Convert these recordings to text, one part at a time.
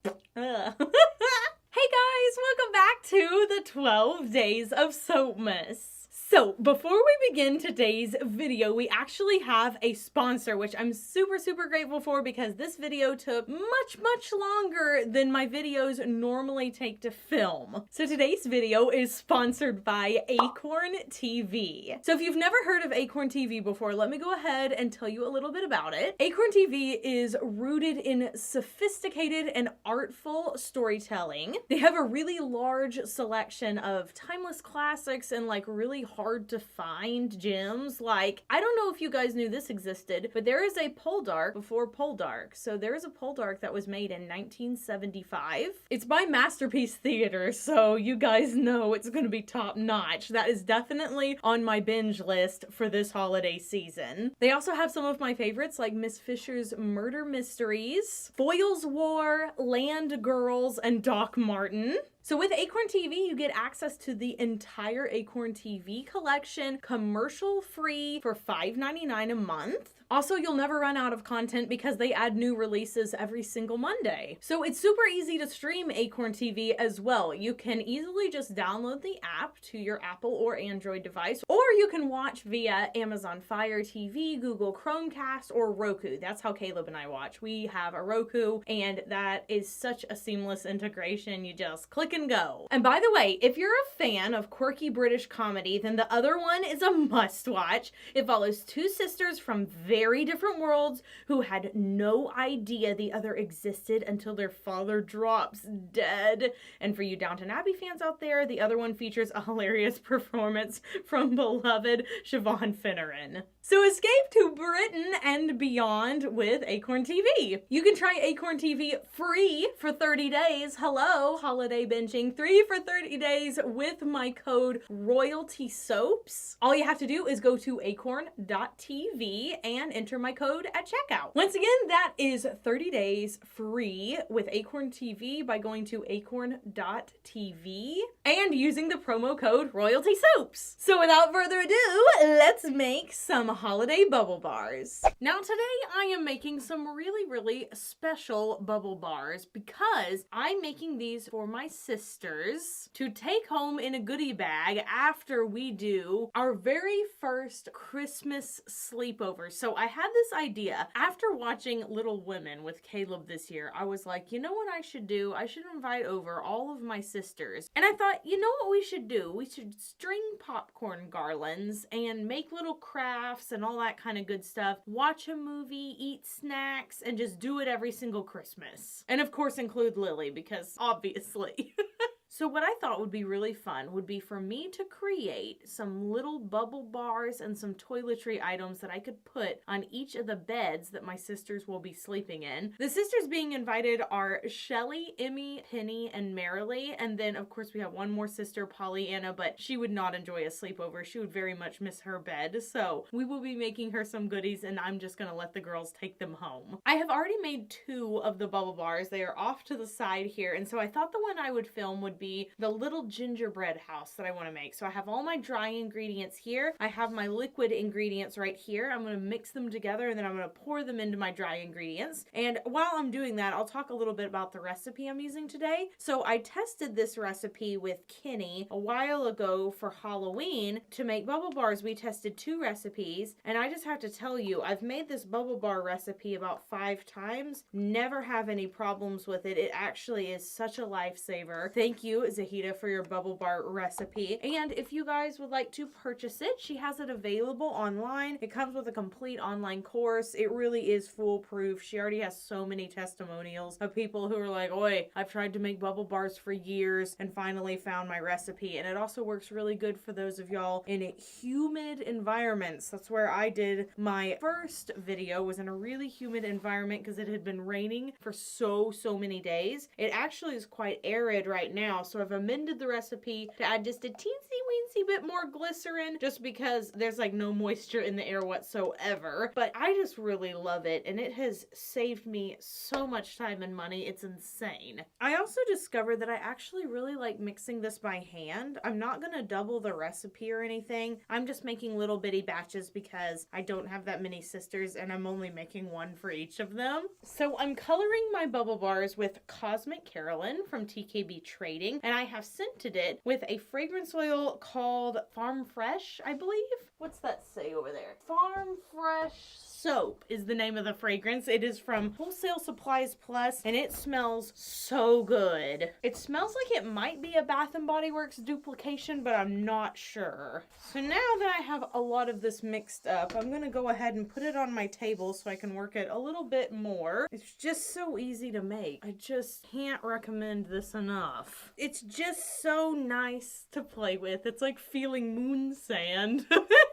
Hey guys, welcome back to the 12 days of SOAPMAS. So before we begin today's video, we actually have a sponsor, which I'm super grateful for because this video took much longer than my videos normally take to film. So today's video is sponsored by Acorn TV. So if you've never heard of Acorn TV before, let me go ahead and tell you a little bit about it. Acorn TV is rooted in sophisticated and artful storytelling. They have a really large selection of timeless classics and like really hard to find gems. Like, I don't know if you guys knew this existed, but there is a Poldark before Poldark. So there is a Poldark that was made in 1975. It's by Masterpiece Theater, so you guys know it's going to be top notch. That is definitely on my binge list for this holiday season. They also have some of my favorites like Miss Fisher's Murder Mysteries, Foyle's War, Land Girls, and Doc Martin. So with Acorn TV, you get access to the entire Acorn TV collection, commercial free for $5.99 a month. Also, you'll never run out of content because they add new releases every single Monday. So it's super easy to stream Acorn TV as well. You can easily just download the app to your Apple or Android device, or you can watch via Amazon Fire TV, Google Chromecast, or Roku. That's how Caleb and I watch. We have a Roku, and that is such a seamless integration. You just click and go. And by the way, if you're a fan of quirky British comedy, then the other one is a must-watch. It follows two sisters from very different worlds who had no idea the other existed until their father drops dead. And for you Downton Abbey fans out there, the other one features a hilarious performance from beloved Siobhan Finneran. So escape to Britain and beyond with Acorn TV. You can try Acorn TV free for 30 days. Hello, holiday binging. 3 for 30 days with my code ROYALTYSOAPS. All you have to do is go to acorn.tv and enter my code at checkout. Once again, that is 30 days free with Acorn TV by going to acorn.tv and using the promo code ROYALTYSOAPS. So without further ado, let's make some holiday bubble bars. Now today I am making some really special bubble bars because I'm making these for my sisters to take home in a goodie bag after we do our very first Christmas sleepover. So I had this idea after watching Little Women with Caleb this year. I was like, you know what I should do? I should invite over all of my sisters. And I thought, you know what we should do? We should string popcorn garlands and make little crafts and all that kind of good stuff. Watch a movie, eat snacks, and just do it every single Christmas. And of course include Lily because obviously. So what I thought would be really fun would be for me to create some little bubble bars and some toiletry items that I could put on each of the beds that my sisters will be sleeping in. The sisters being invited are Shelly, Emmy, Penny, and Marilee. And then of course we have one more sister, Pollyanna, but she would not enjoy a sleepover. She would very much miss her bed. So we will be making her some goodies and I'm just gonna let the girls take them home. I have already made 2 of the bubble bars. They are off to the side here. And so I thought the one I would film would be the little gingerbread house that I want to make. So I have all my dry ingredients here. I have my liquid ingredients right here. I'm going to mix them together and then I'm going to pour them into my dry ingredients. And while I'm doing that, I'll talk a little bit about the recipe I'm using today. So I tested this recipe with Kenny a while ago for Halloween to make bubble bars. We tested 2 recipes and I just have to tell you, I've made this bubble bar recipe about 5 times. Never have any problems with it. It actually is such a lifesaver. Thank you, Zahida, for your bubble bar recipe. And if you guys would like to purchase it, she has it available online. It comes with a complete online course. It really is foolproof. She already has so many testimonials of people who are like, oi, I've tried to make bubble bars for years and finally found my recipe. And it also works really good for those of y'all in humid environments. That's where I did my first video, was in a really humid environment because it had been raining for so many days. It actually is quite arid right now. now, so I've amended the recipe to add just a teensy-weensy bit more glycerin, just because there's like no moisture in the air whatsoever. But I just really love it, and it has saved me so much time and money. It's insane. I also discovered that I actually really like mixing this by hand. I'm not gonna double the recipe or anything. I'm just making little bitty batches because I don't have that many sisters and I'm only making one for each of them. So I'm coloring my bubble bars with Cosmic Carolyn from TKB Trading, and I have scented it with a fragrance oil called Farm Fresh, I believe. What's that say over there? Farm Fresh Soap is the name of the fragrance. It is from Wholesale Supplies Plus, and it smells so good. It smells like it might be a Bath & Body Works duplication, but I'm not sure. So now that I have a lot of this mixed up, I'm gonna go ahead and put it on my table so I can work it a little bit more. It's just so easy to make. I just can't recommend this enough. It's just so nice to play with. It's like feeling moon sand.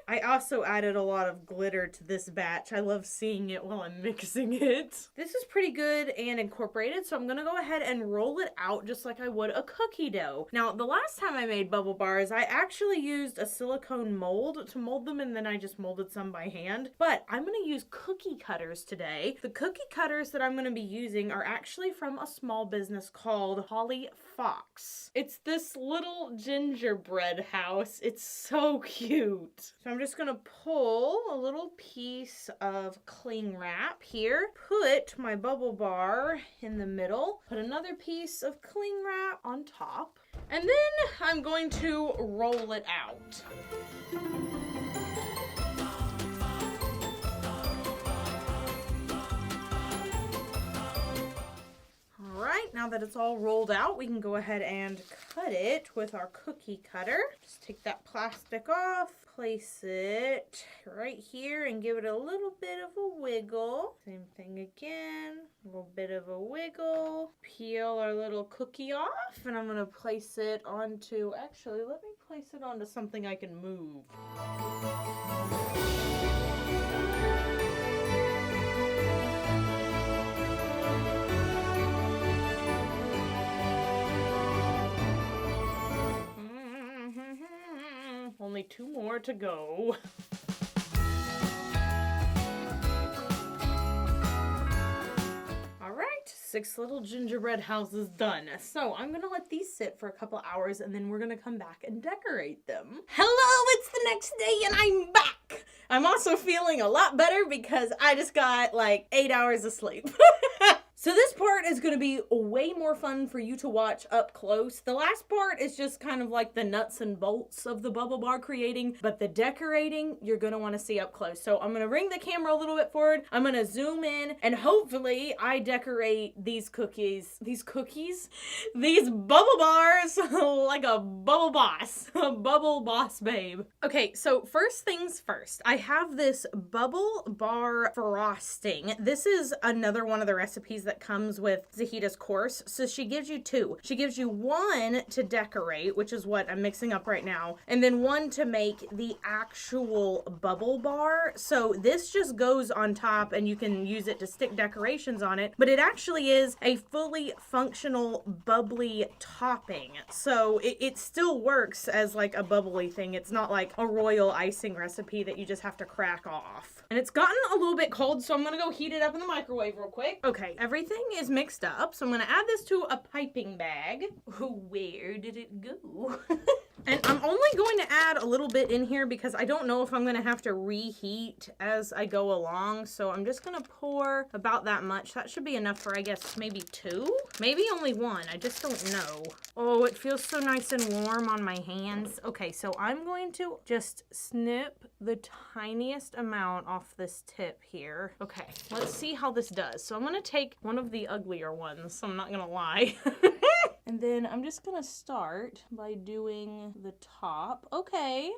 I also added a lot of glitter to this batch. I love seeing it while I'm mixing it. This is pretty good and incorporated, so I'm gonna go ahead and roll it out just like I would a cookie dough. Now, the last time I made bubble bars, I actually used a silicone mold to mold them, and then I just molded some by hand. But I'm gonna use cookie cutters today. The cookie cutters that I'm gonna be using are actually from a small business called Holly Fox. It's this little gingerbread house. It's so cute. So I'm just gonna pull a little piece of cling wrap here, put my bubble bar in the middle, put another piece of cling wrap on top, and then I'm going to roll it out. Alright, now that it's all rolled out, we can go ahead and cut it with our cookie cutter. Just take that plastic off, place it right here and give it a little bit of a wiggle. Same thing again, a little bit of a wiggle. Peel our little cookie off, and I'm gonna place it onto, actually, let me place it onto something I can move. Only 2 more to go. Alright, 6 little gingerbread houses done. So I'm gonna let these sit for a couple hours and then we're gonna come back and decorate them. Hello, it's the next day and I'm back! I'm also feeling a lot better because I just got like 8 hours of sleep. So this part is going to be way more fun for you to watch up close. The last part is just kind of like the nuts and bolts of the bubble bar creating, but the decorating you're going to want to see up close. So I'm going to bring the camera a little bit forward. I'm going to zoom in, and hopefully I decorate these bubble bars like a bubble boss, a bubble boss babe. Okay, so first things first, I have this bubble bar frosting. This is another one of the recipes that comes with Zahita's course. So she gives you 2. She gives you 1 to decorate, which is what I'm mixing up right now, and then 1 to make the actual bubble bar. So this just goes on top and you can use it to stick decorations on it, but it actually is a fully functional bubbly topping. So it still works as like a bubbly thing. It's not like a royal icing recipe that you just have to crack off. And it's gotten a little bit cold, so I'm gonna go heat it up in the microwave real quick. Okay, everything is mixed up, so I'm gonna add this to a piping bag. Where did it go? And I'm only going to add a little bit in here because I don't know if I'm going to have to reheat as I go along. So I'm just going to pour about that much. That should be enough for, I guess, maybe 2? Maybe only 1. I just don't know. Oh, it feels so nice and warm on my hands. Okay, so I'm going to just snip the tiniest amount off this tip here. Okay, let's see how this does. So I'm going to take one of the uglier ones, so I'm not going to lie. And then I'm just gonna start by doing the top. Okay.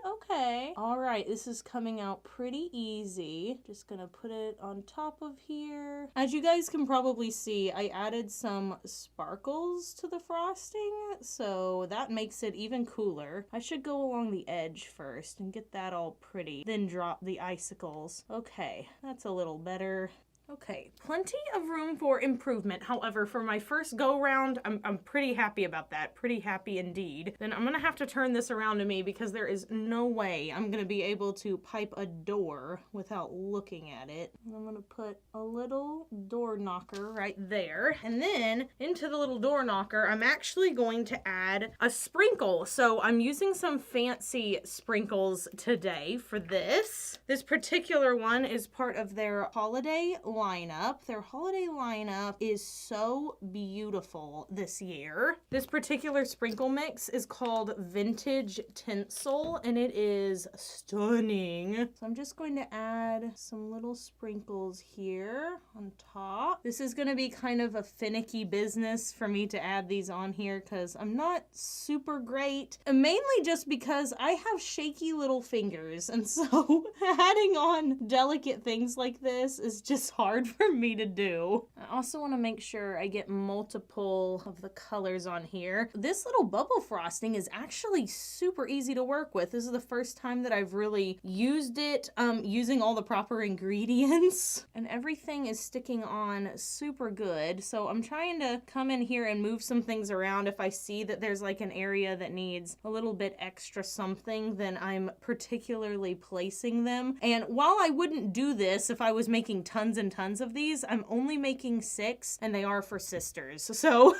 All right, this is coming out pretty easy. Just gonna put it on top of here. As you guys can probably see, I added some sparkles to the frosting, so that makes it even cooler. I should go along the edge first and get that all pretty, then drop the icicles. Okay, that's a little better. Okay, plenty of room for improvement. However, for my first go round, I'm pretty happy about that. Pretty happy indeed. Then I'm gonna have to turn this around to me because there is no way I'm gonna be able to pipe a door without looking at it. I'm gonna put a little door knocker right there. And then into the little door knocker, I'm actually going to add a sprinkle. So I'm using some fancy sprinkles today for this. This particular one is part of their holiday lineup. Their holiday lineup is so beautiful this year. This particular sprinkle mix is called Vintage Tinsel and it is stunning. So I'm just going to add some little sprinkles here on top. This is going to be kind of a finicky business for me to add these on here because I'm not super great. And mainly just because I have shaky little fingers and so adding on delicate things like this is just hard for me to do. I also want to make sure I get multiple of the colors on here. This little bubble frosting is actually super easy to work with. This is the first time that I've really used it using all the proper ingredients and everything is sticking on super good. So I'm trying to come in here and move some things around. If I see that there's like an area that needs a little bit extra something, then I'm particularly placing them. And while I wouldn't do this if I was making tons and tons of these, I'm only making 6 and they are for sisters. So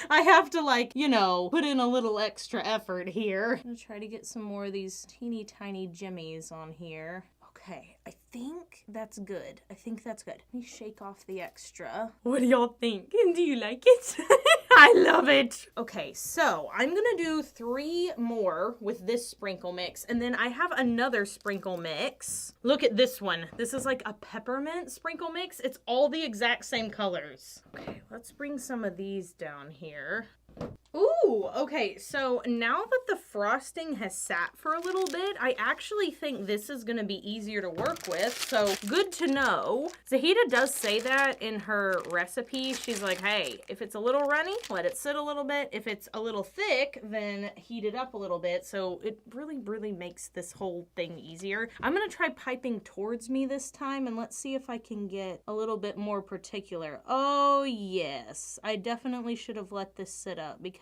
I have to, like, you know, put in a little extra effort here. I'm gonna try to get some more of these teeny tiny jimmies on here. Okay, I think that's good. I think that's good. Let me shake off the extra. What do y'all think? Do you like it? I love it. Okay, so I'm gonna do 3 more with this sprinkle mix, and then I have another sprinkle mix. Look at this one. This is like a peppermint sprinkle mix. It's all the exact same colors. Okay, let's bring some of these down here. Ooh, okay, so now that the frosting has sat for a little bit, I actually think this is gonna be easier to work with, so good to know. Zahida does say that in her recipe. She's like, hey, if it's a little runny, let it sit a little bit. If it's a little thick, then heat it up a little bit, so it really makes this whole thing easier. I'm gonna try piping towards me this time, and let's see if I can get a little bit more particular. Oh, yes, I definitely should have let this sit up because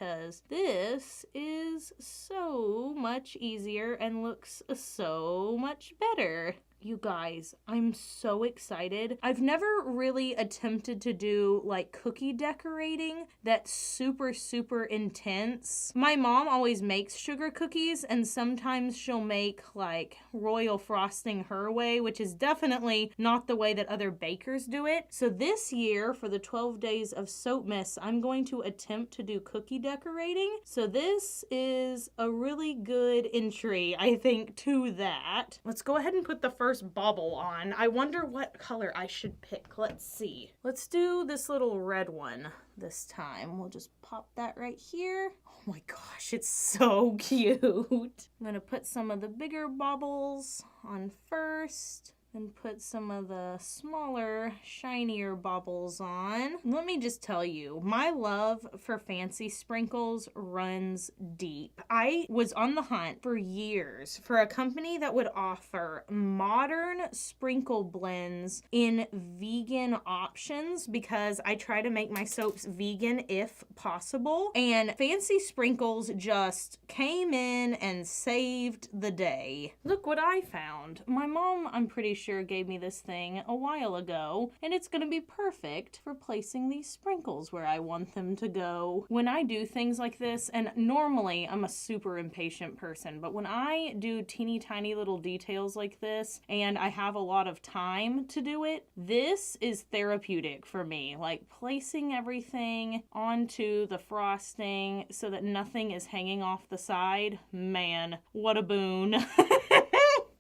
this is so much easier and looks so much better. You guys, I'm so excited. I've never really attempted to do like cookie decorating that's super intense. My mom always makes sugar cookies and sometimes she'll make like royal frosting her way, which is definitely not the way that other bakers do it. So this year for the 12 days of SOAPMAS, I'm going to attempt to do cookie decorating. So this is a really good entry, I think, to that. Let's go ahead and put the first bauble on. I wonder what color I should pick. Let's see. Let's do this little red one this time. We'll just pop that right here. Oh my gosh, it's so cute. I'm gonna put some of the bigger baubles on first. And put some of the smaller, shinier baubles on. Let me just tell you, my love for fancy sprinkles runs deep. I was on the hunt for years for a company that would offer modern sprinkle blends in vegan options because I try to make my soaps vegan if possible. And Fancy Sprinkles just came in and saved the day. Look what I found. My mom, I'm pretty sure, gave me this thing a while ago, and it's gonna be perfect for placing these sprinkles where I want them to go. When I do things like this, and normally I'm a super impatient person, but when I do teeny tiny little details like this and I have a lot of time to do it, this is therapeutic for me. Like placing everything onto the frosting so that nothing is hanging off the side. Man, what a boon.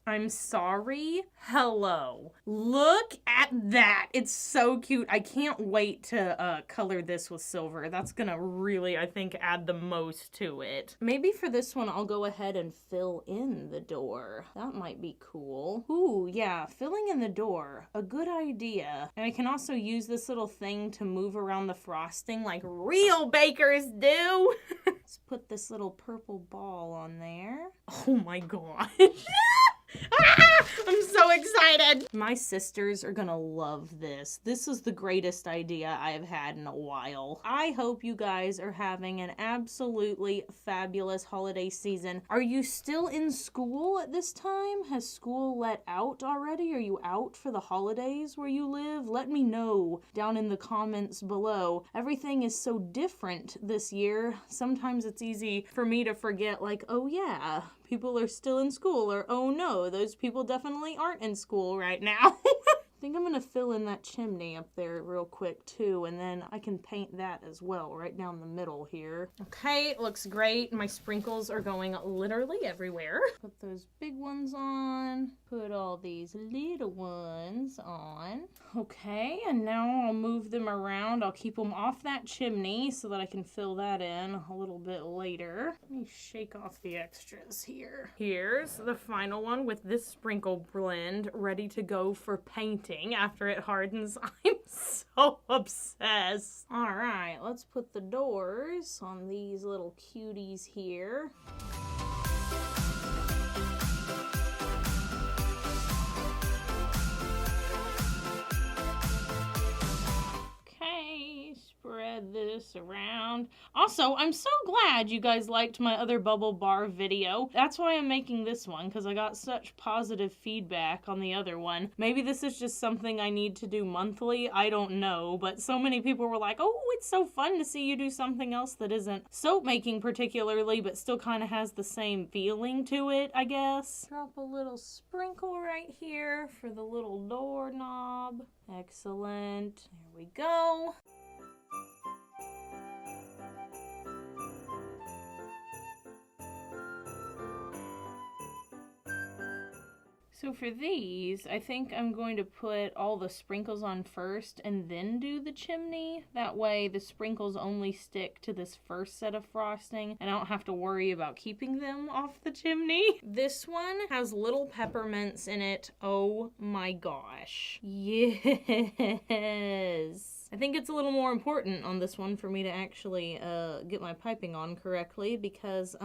I'm sorry. Hello. Look at that. It's so cute. I can't wait to color this with silver. That's gonna really, I think, add the most to it. Maybe for this one, I'll go ahead and fill in the door. That might be cool. Ooh, yeah, filling in the door. A good idea. And I can also use this little thing to move around the frosting like real bakers do. Let's put this little purple ball on there. Oh my gosh. Ah! I'm so excited. My sisters are gonna love this. This is the greatest idea I have had in a while. I hope you guys are having an absolutely fabulous holiday season. Are you still in school at this time? Has school let out already? Are you out for the holidays where you live? Let me know down in the comments below. Everything is so different this year. Sometimes it's easy for me to forget, like, oh yeah, people are still in school, or oh no, those people definitely aren't in school right now. I think I'm gonna fill in that chimney up there real quick too, and then I can paint that as well right down the middle here. Okay, it looks great. My sprinkles are going literally everywhere. Put those big ones on, put all these little ones on. Okay, and now I'll move them around. I'll keep them off that chimney so that I can fill that in a little bit later. Let me shake off the extras here. Here's the final one with this sprinkle blend ready to go for painting after it hardens. I'm so obsessed. All right, let's put the doors on these little cuties here. Spread this around. Also, I'm so glad you guys liked my other bubble bar video. That's why I'm making this one, because I got such positive feedback on the other one. Maybe this is just something I need to do monthly. I don't know, but so many people were like, oh, it's so fun to see you do something else that isn't soap making particularly, but still kind of has the same feeling to it, I guess. Drop a little sprinkle right here for the little doorknob. Excellent. There we go. So for these, I think I'm going to put all the sprinkles on first and then do the chimney. That way the sprinkles only stick to this first set of frosting and I don't have to worry about keeping them off the chimney. This one has little peppermints in it. Oh my gosh. Yes. I think it's a little more important on this one for me to actually get my piping on correctly because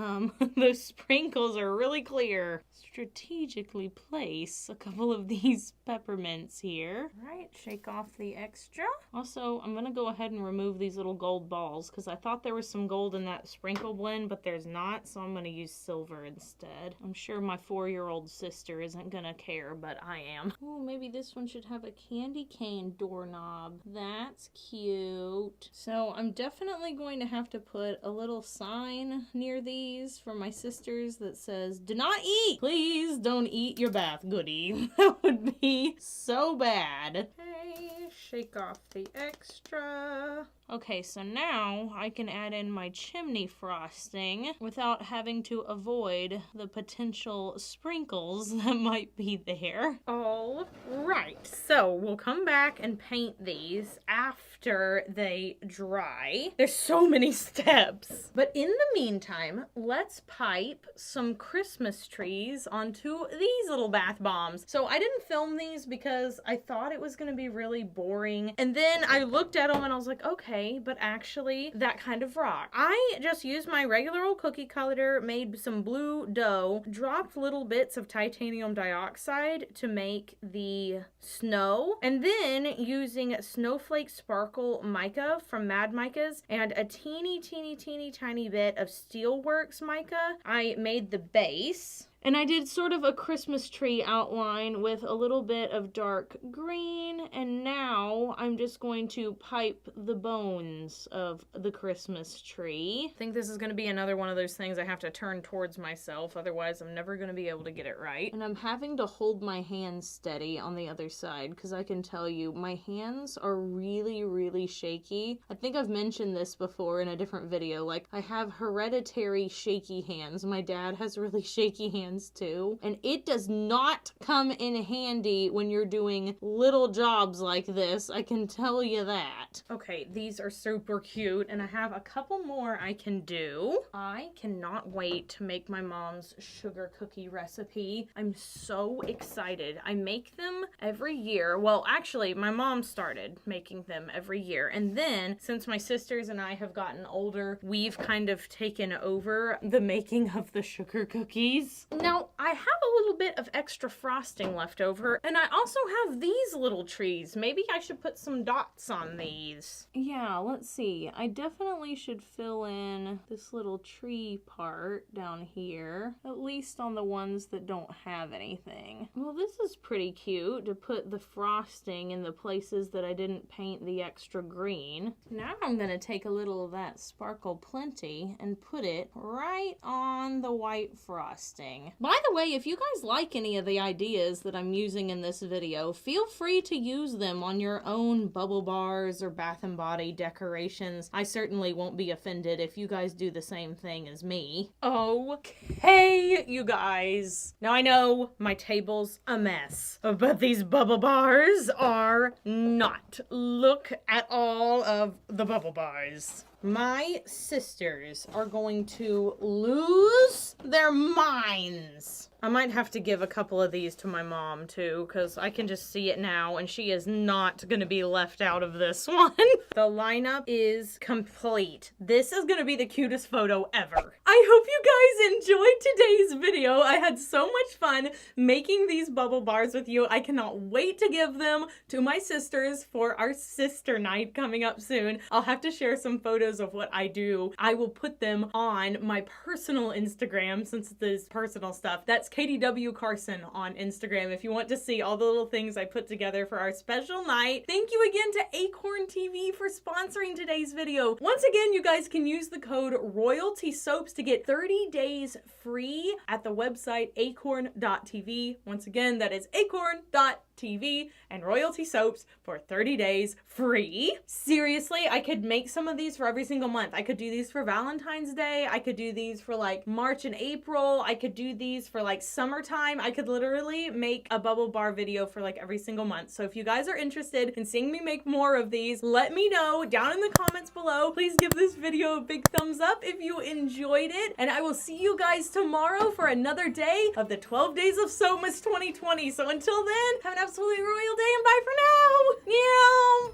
those sprinkles are really clear. Strategically place a couple of these peppermints here. All right, shake off the extra. Also, I'm gonna go ahead and remove these little gold balls because I thought there was some gold in that sprinkle blend, but there's not, so I'm gonna use silver instead. I'm sure my 4-year-old sister isn't gonna care, but I am. Ooh, maybe this one should have a candy cane doorknob. That's cute. So I'm definitely going to have to put a little sign near these for my sisters that says, do not eat! Please don't eat your bath goodie. That would be so bad. Okay, shake off the extra. Okay, so now I can add in my chimney frosting without having to avoid the potential sprinkles that might be there. All right, so we'll come back and paint these after they dry. There's so many steps. But in the meantime, let's pipe some Christmas trees onto these little bath bombs. So I didn't film these because I thought it was gonna be really boring. And then I looked at them and I was like, okay, but actually that kind of rock. I just used my regular old cookie cutter, made some blue dough, dropped little bits of titanium dioxide to make the snow, and then using Snowflake Sparkle mica from Mad Micas and a teeny tiny bit of Steelworks mica, I made the base. And I did sort of a Christmas tree outline with a little bit of dark green, and now I'm just going to pipe the bones of the Christmas tree. I think this is going to be another one of those things I have to turn towards myself, otherwise I'm never going to be able to get it right. And I'm having to hold my hands steady on the other side, because I can tell you, my hands are really shaky. I think I've mentioned this before in a different video, like I have hereditary shaky hands. My dad has really shaky hands too, and it does not come in handy when you're doing little jobs like this, I can tell you that. Okay, these are super cute, and I have a couple more I can do. I cannot wait to make my mom's sugar cookie recipe. I'm so excited. I make them every year. Well, actually, my mom started making them every year, and then since my sisters and I have gotten older, we've kind of taken over the making of the sugar cookies. Now, I have a little bit of extra frosting left over, and I also have these little trees. Maybe I should put some dots on these. Yeah, let's see. I definitely should fill in this little tree part down here, at least on the ones that don't have anything. Well, this is pretty cute to put the frosting in the places that I didn't paint the extra green. Now I'm gonna take a little of that Sparkle Plenty and put it right on the white frosting. By the way, if you guys like any of the ideas that I'm using in this video, feel free to use them on your own bubble bars or Bath & Body decorations. I certainly won't be offended if you guys do the same thing as me. Okay, you guys. Now I know my table's a mess, but these bubble bars are not. Look at all of the bubble bars. My sisters are going to lose their minds. I might have to give a couple of these to my mom too, because I can just see it now and she is not going to be left out of this one. The lineup is complete. This is going to be the cutest photo ever. I hope you guys enjoyed today's video. I had so much fun making these bubble bars with you. I cannot wait to give them to my sisters for our sister night coming up soon. I'll have to share some photos of what I do. I will put them on my personal Instagram since it is personal stuff. That's KDW Carson on Instagram if you want to see all the little things I put together for our special night. Thank you again to Acorn TV for sponsoring today's video. Once again, you guys can use the code Royalty Soaps to get 30 days free at the website acorn.tv. Once again, that is acorn.tv and Royalty Soaps for 30 days free. Seriously, I could make some of these for every single month. I could do these for Valentine's Day. I could do these for like March and April. I could do these for like summertime. I could literally make a bubble bar video for like every single month. So if you guys are interested in seeing me make more of these, let me know down in the comments below. Please give this video a big thumbs up if you enjoyed it. And I will see you guys tomorrow for another day of the 12 Days of SOAPMAS 2020. So until then, have an absolutely royal day and bye for now.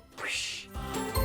Yeah.